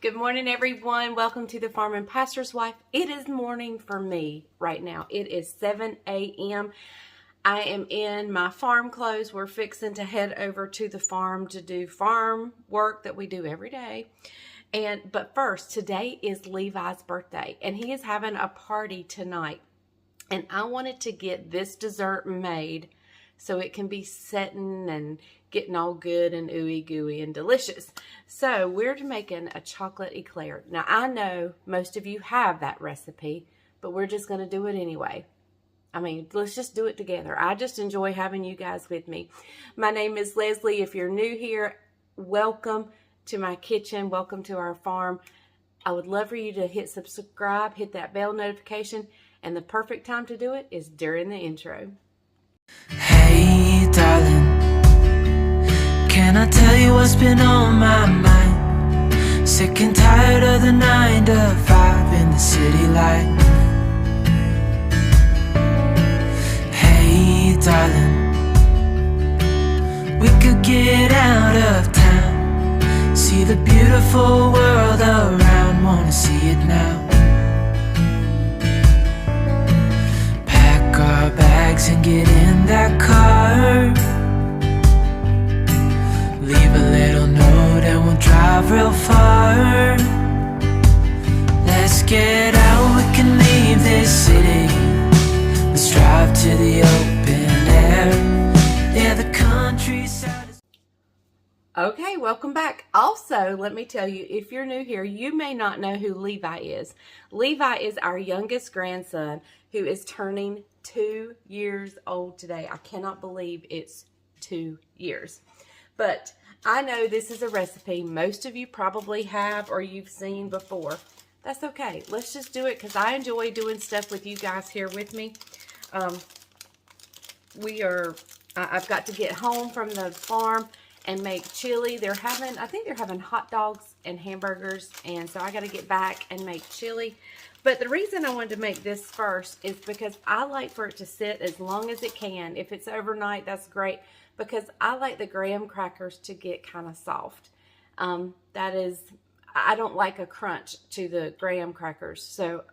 Good morning, everyone. Welcome to the Farm and Pastor's Wife. It is morning for me right now. It is 7 a.m. I am in my farm clothes. We're fixing to head over to the farm to do farm work that we do every day. But first, today is Levi's birthday, and he is having a party tonight. And I wanted to get this dessert made so it can be setting and getting all good and ooey gooey and delicious. So we're making a chocolate eclair. Now I know most of you have that recipe, but we're just going to do it anyway. I mean, let's just do it together. I just enjoy having you guys with me. My name is Leslie. If you're new here, welcome to my kitchen. Welcome to our farm. I would love for you to hit subscribe, hit that bell notification, and the perfect time to do it is during the intro. Hey darling, can I tell you what's been on my mind? Sick and tired of the 9 to 5 in the city life. Hey darling, we could get out of town, see the beautiful world around, wanna see it now. Pack our bags and get in that car, leave a little note and we'll drive real far. Let's get out, we can leave this city. Let's drive to the open air. Yeah, the countryside is... Okay, welcome back. Also, let me tell you, if you're new here, you may not know who Levi is. Levi is our youngest grandson who is turning 2 years old today. I cannot believe it's 2 years. But I know this is a recipe most of you probably have or you've seen before. That's okay. Let's just do it because I enjoy doing stuff with you guys here with me. I've got to get home from the farm and make chili. I think they're having hot dogs and hamburgers, and so I got to get back and make chili. But the reason I wanted to make this first is because I like for it to sit as long as it can. If it's overnight, that's great, because I like the graham crackers to get kind of soft. I don't like a crunch to the graham crackers, so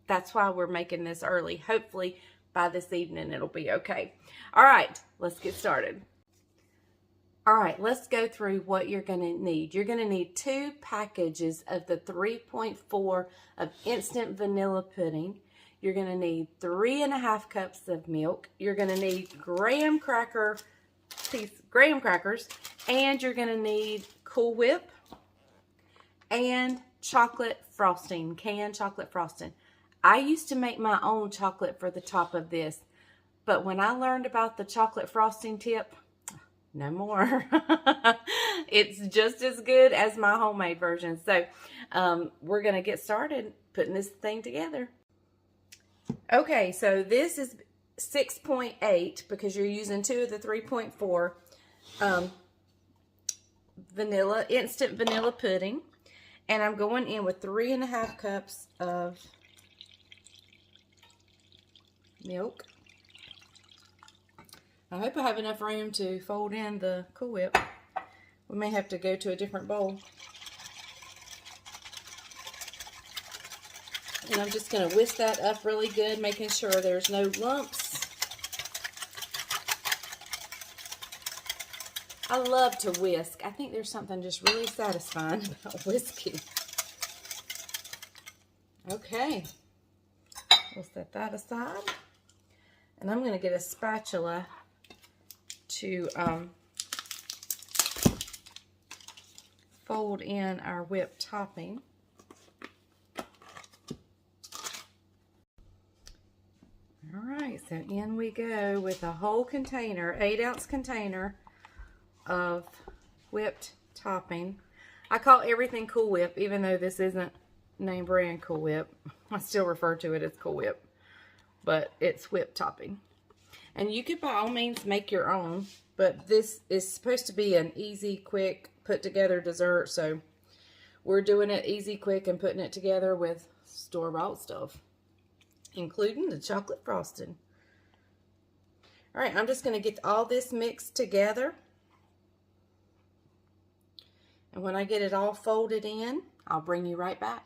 that's why we're making this early. Hopefully by this evening it'll be okay. All right, let's get started. All right, let's go through what you're going to need. You're going to need 2 packages of the 3.4 of instant vanilla pudding. You're going to need 3.5 cups of milk. You're going to need graham crackers, and you're going to need Cool Whip and chocolate frosting, canned chocolate frosting. I used to make my own chocolate for the top of this, but when I learned about the chocolate frosting tip, no more. It's just as good as my homemade version. So we're going to get started putting this thing together. Okay, so this is 6.8 because you're using 2 of the 3.4 instant vanilla pudding. And I'm going in with 3.5 cups of milk. I hope I have enough room to fold in the Cool Whip. We may have to go to a different bowl. And I'm just going to whisk that up really good, making sure there's no lumps. I love to whisk. I think there's something just really satisfying about whisking. Okay. We'll set that aside. And I'm going to get a spatula to fold in our whipped topping. All right, so in we go with a whole container, 8-ounce container of whipped topping. I call everything Cool Whip, even though this isn't name brand Cool Whip. I still refer to it as Cool Whip, but it's whipped topping. And you could by all means make your own, but this is supposed to be an easy, quick, put together dessert, so we're doing it easy, quick, and putting it together with store-bought stuff, including the chocolate frosting. All right, I'm just going to get all this mixed together. And when I get it all folded in, I'll bring you right back.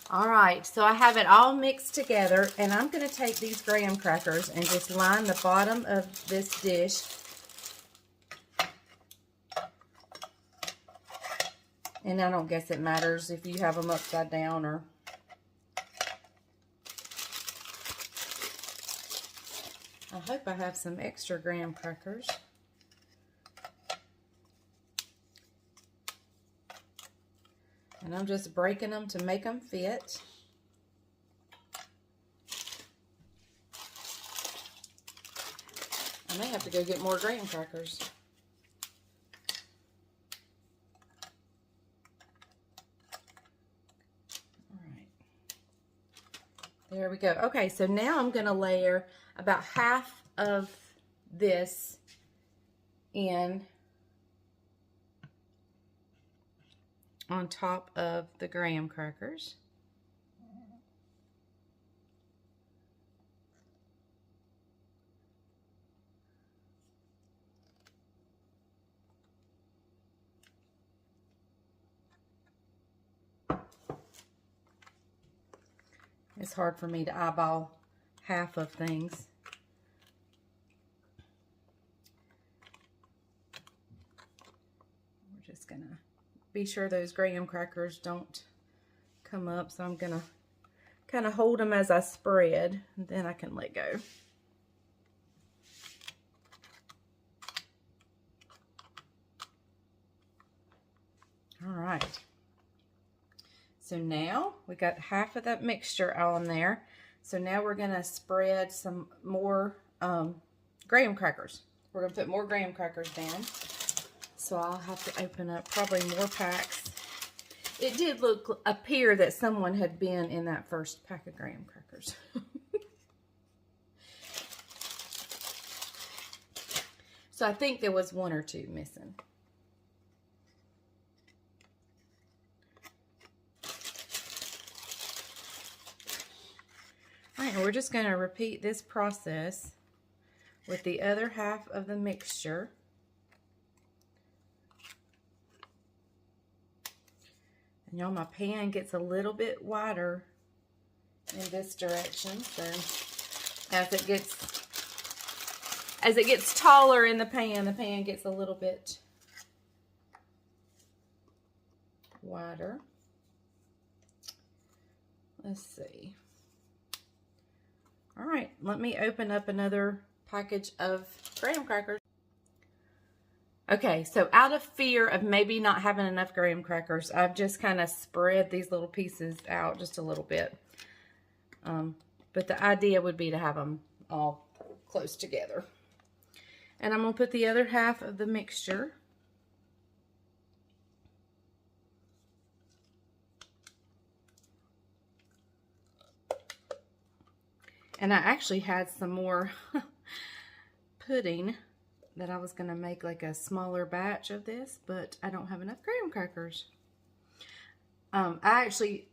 All right, so I have it all mixed together, and I'm going to take these graham crackers and just line the bottom of this dish. And I don't guess it matters if you have them upside down or... I hope I have some extra graham crackers. And I'm just breaking them to make them fit. I may have to go get more graham crackers. All right. There we go. Okay, so now I'm going to layer about half of this in on top of the graham crackers. It's hard for me to eyeball half of things. We're just gonna be sure those graham crackers don't come up, so I'm gonna kind of hold them as I spread, and then I can let go. All right. So now we got half of that mixture on there. So now we're gonna spread some more graham crackers. We're gonna put more graham crackers down. So I'll have to open up probably more packs. It did appear that someone had been in that first pack of graham crackers. So I think there was one or two missing. All right, and we're just going to repeat this process with the other half of the mixture. And y'all, my pan gets a little bit wider in this direction, so as it gets taller in the pan gets a little bit wider. Let's see. All right, let me open up another package of graham crackers. Okay, so out of fear of maybe not having enough graham crackers, I've just kind of spread these little pieces out just a little bit. But the idea would be to have them all close together. And I'm going to put the other half of the mixture. And I actually had some more pudding that I was going to make like a smaller batch of this, but I don't have enough graham crackers. I actually,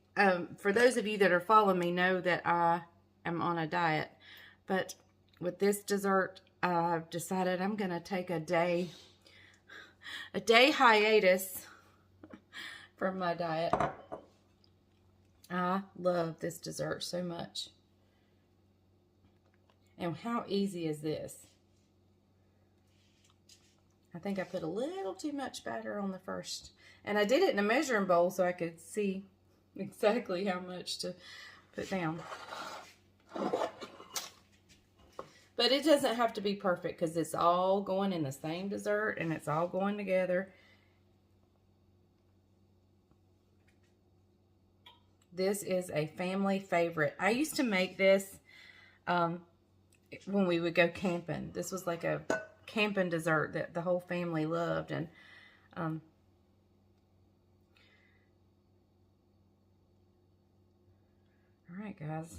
for those of you that are following me, know that I am on a diet, but with this dessert, I've decided I'm going to take a day hiatus from my diet. I love this dessert so much. And how easy is this? I think I put a little too much batter on the first. And I did it in a measuring bowl so I could see exactly how much to put down. But it doesn't have to be perfect because it's all going in the same dessert and it's all going together. This is a family favorite. I used to make this when we would go camping. This was like a camping dessert that the whole family loved. And all right, guys,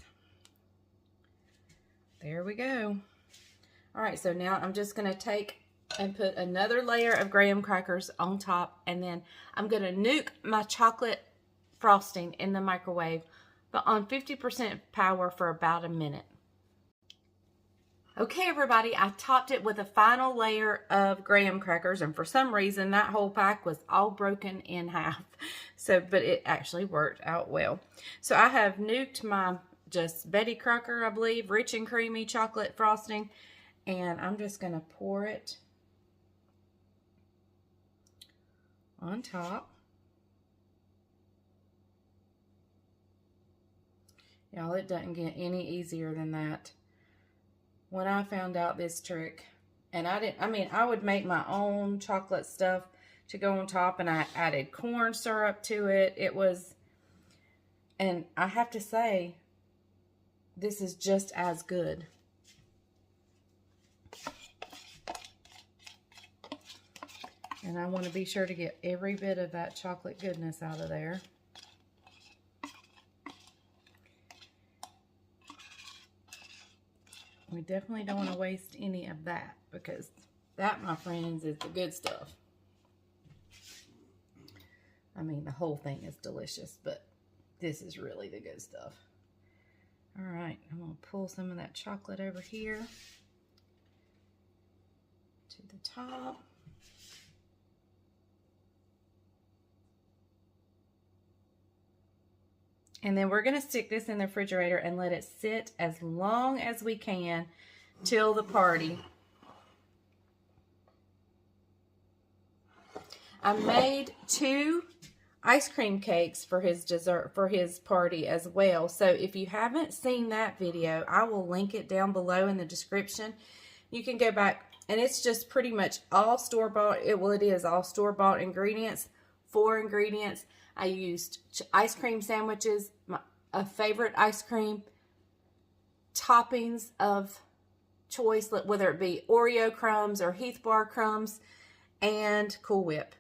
there we go. All right, so now I'm just going to take and put another layer of graham crackers on top, and then I'm going to nuke my chocolate frosting in the microwave, but on 50% power for about a minute. Okay, everybody, I topped it with a final layer of graham crackers, and for some reason that whole pack was all broken in half. So, but it actually worked out well. So I have nuked my just Betty Crocker, I believe, rich and creamy chocolate frosting, and I'm just going to pour it on top. Y'all, it doesn't get any easier than that. When I found out this trick, and I would make my own chocolate stuff to go on top, and I added corn syrup to it. And I have to say, this is just as good. And I want to be sure to get every bit of that chocolate goodness out of there. We definitely don't want to waste any of that, because that, my friends, is the good stuff. I mean, the whole thing is delicious, but this is really the good stuff. All right, I'm going to pull some of that chocolate over here to the top. And then we're going to stick this in the refrigerator and let it sit as long as we can till the party. I made 2 ice cream cakes for his dessert, for his party as well. So if you haven't seen that video, I will link it down below in the description. You can go back, and it's just pretty much all store-bought. It is all store-bought ingredients, 4 ingredients. I used ice cream sandwiches, a favorite ice cream, toppings of choice, whether it be Oreo crumbs or Heath Bar crumbs, and Cool Whip.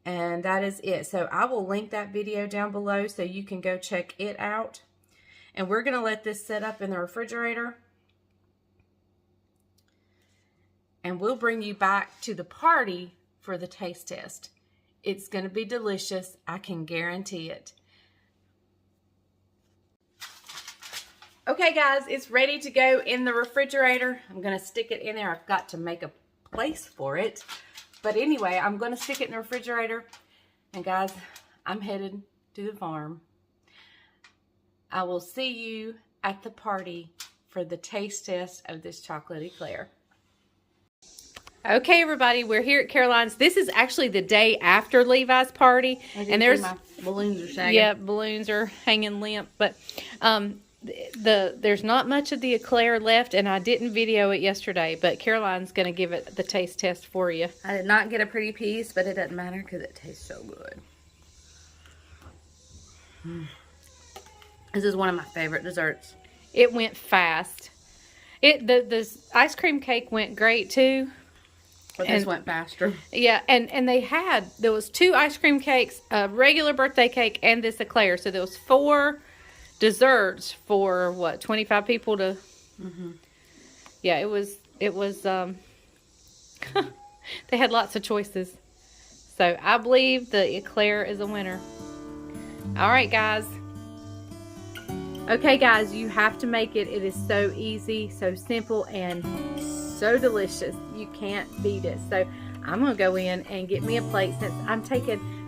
And that is it. So I will link that video down below so you can go check it out. And we're going to let this set up in the refrigerator. And we'll bring you back to the party for the taste test. It's going to be delicious. I can guarantee it. Okay, guys, it's ready to go in the refrigerator. I'm going to stick it in there. I've got to make a place for it. But anyway, I'm going to stick it in the refrigerator. And guys, I'm headed to the farm. I will see you at the party for the taste test of this chocolate eclair. Okay, everybody, we're here at Caroline's. This is actually the day after Levi's party, and there's my balloons are sagging. Yeah, balloons are hanging limp, but there's not much of the eclair left, and I didn't video it yesterday, but Caroline's going to give it the taste test for you. I did not get a pretty piece, but it doesn't matter because it tastes so good. This is one of my favorite desserts. It went fast. The ice cream cake went great too. But this went faster. Yeah, and there was 2 ice cream cakes, a regular birthday cake, and this eclair. So there was 4 desserts for what, 25 people to. Yeah, it was they had lots of choices. So I believe the eclair is a winner. All right, guys. Okay, guys, you have to make it. It is so easy, so simple, and so delicious. You can't beat it. So I'm going to go in and get me a plate, since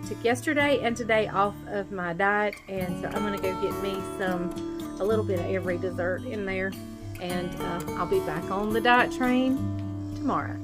took yesterday and today off of my diet. And so I'm going to go get me a little bit of every dessert in there. And I'll be back on the diet train tomorrow.